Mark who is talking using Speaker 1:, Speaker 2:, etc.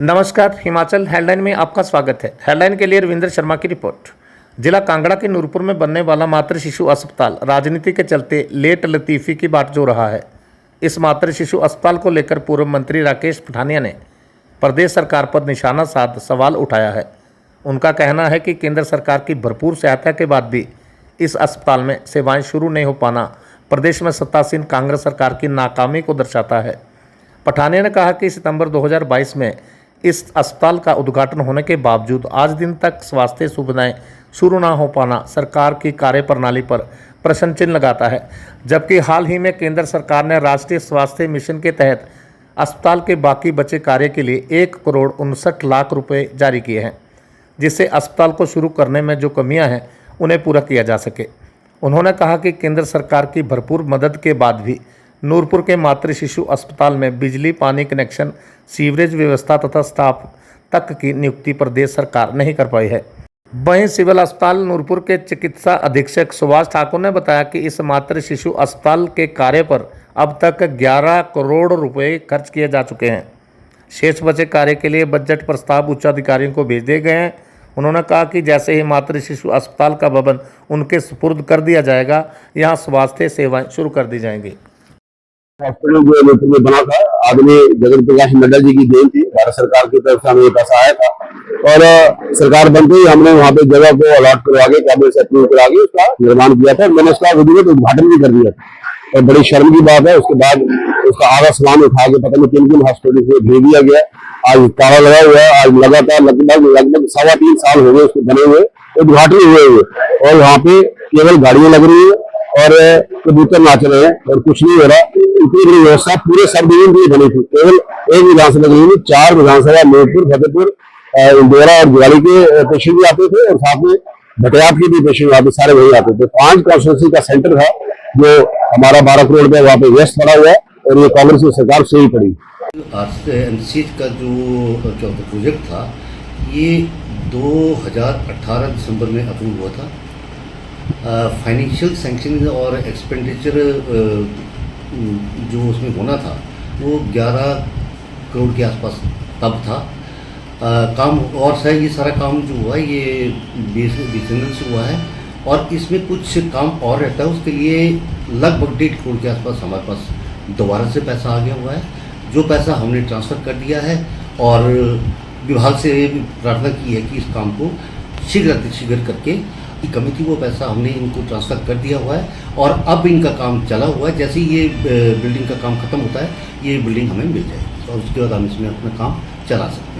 Speaker 1: नमस्कार, हिमाचल हेडलाइन में आपका स्वागत है। हेडलाइन के लिए रविंद्र शर्मा की रिपोर्ट। जिला कांगड़ा के नूरपुर में बनने वाला मातृ शिशु अस्पताल राजनीति के चलते लेट लतीफ़ी की बाट जो रहा है। इस मातृ शिशु अस्पताल को लेकर पूर्व मंत्री राकेश पठानिया ने प्रदेश सरकार पर निशाना साध सवाल उठाया है। उनका कहना है कि केंद्र सरकार की भरपूर सहायता के बाद भी इस अस्पताल में सेवाएँ शुरू नहीं हो पाना प्रदेश में सत्तासीन कांग्रेस सरकार की नाकामी को दर्शाता है। पठानिया ने कहा कि सितंबर 2022 में इस अस्पताल का उद्घाटन होने के बावजूद आज दिन तक स्वास्थ्य सुविधाएं शुरू न हो पाना सरकार की कार्यप्रणाली पर प्रश्न चिन्ह लगाता है। जबकि हाल ही में केंद्र सरकार ने राष्ट्रीय स्वास्थ्य मिशन के तहत अस्पताल के बाकी बचे कार्य के लिए 1,59,00,000 रुपये जारी किए हैं, जिससे अस्पताल को शुरू करने में जो कमियां हैं उन्हें पूरा किया जा सके। उन्होंने कहा कि केंद्र सरकार की भरपूर मदद के बाद भी नूरपुर के मातृ शिशु अस्पताल में बिजली, पानी कनेक्शन, सीवरेज व्यवस्था तथा स्टाफ तक की नियुक्ति प्रदेश सरकार नहीं कर पाई है। वहीं सिविल अस्पताल नूरपुर के चिकित्सा अधीक्षक सुभाष ठाकुर ने बताया कि इस मातृ शिशु अस्पताल के कार्य पर अब तक 11 करोड़ रुपए खर्च किए जा चुके हैं। शेष बचे कार्य के लिए बजट प्रस्ताव उच्च अधिकारियों को भेज दिए गए हैं। उन्होंने कहा कि जैसे ही मातृ शिशु अस्पताल का भवन उनके सुपुर्द कर दिया जाएगा, यहाँ स्वास्थ्य सेवाएं शुरू कर दी जाएंगी।
Speaker 2: हॉस्पिटल जो नूरपुर में बना था, आदरणीय जगत प्रकाश नड्डा जी की देन थी। भारत सरकार की तरफ से हमें ये पैसा आया था और सरकार बनते ही हमने वहाँ पे जगह को अलॉट करवा के कैबिनेट से अप्रूव करा के उसका निर्माण किया था। मैंने उसका विधिवत उद्घाटन भी कर दिया था और बड़ी शर्म की बात है, उसके बाद उसका आधा सामान उठा के पता नहीं किन किन हॉस्पिटल से भेज दिया गया। आज ताला लगा हुआ है। आज लगातार लगभग 3.25 साल हो गए उसको बने हुए, उद्घाटन हुए और वहाँ पे केवल गाड़ियां लग रही है और कबूतर नाच रहे हैं और कुछ नहीं हो रहा। इतनी बड़ी व्यवस्था पूरे सब डिवीजन की बनी थी। केवल एक विधानसभा नहीं, 4 विधानसभा, नूरपुर, फतेहपुर, इंदौरा और दिवाली के पेशेंट भी आते थे और साथ में भटियात के भी पेशेंट आते, सारे वही आते थे। 5 कॉन्स्टिट्यूंसी का सेंटर था जो हमारा 12 करोड़ रुपया वहाँ पे व्यस्त पड़ा हुआ है और ये कांग्रेस की सरकार से ही पड़ी।
Speaker 3: एमसीएच का जो प्रोजेक्ट था ये 2018 दिसंबर में अप्रूव हुआ था। फाइनेंशियल सैंक्शन और एक्सपेंडिचर जो उसमें होना था वो 11 करोड़ के आसपास तब था। काम और सर ये सारा काम जो हुआ है ये बीएसएनएल से हुआ है और इसमें कुछ काम और रहता है। उसके लिए लगभग 1.5 करोड़ के आसपास हमारे पास दोबारा से पैसा आ गया हुआ है, जो पैसा हमने ट्रांसफ़र कर दिया है और विभाग से प्रार्थना की है कि इस काम को शीघ्र करके की कमी थी वो पैसा हमने इनको ट्रांसफ़र कर दिया हुआ है और अब इनका काम चला हुआ है। जैसे ही ये बिल्डिंग का काम ख़त्म होता है ये बिल्डिंग हमें मिल जाएगी और उसके बाद हम इसमें अपना काम चला सकते हैं।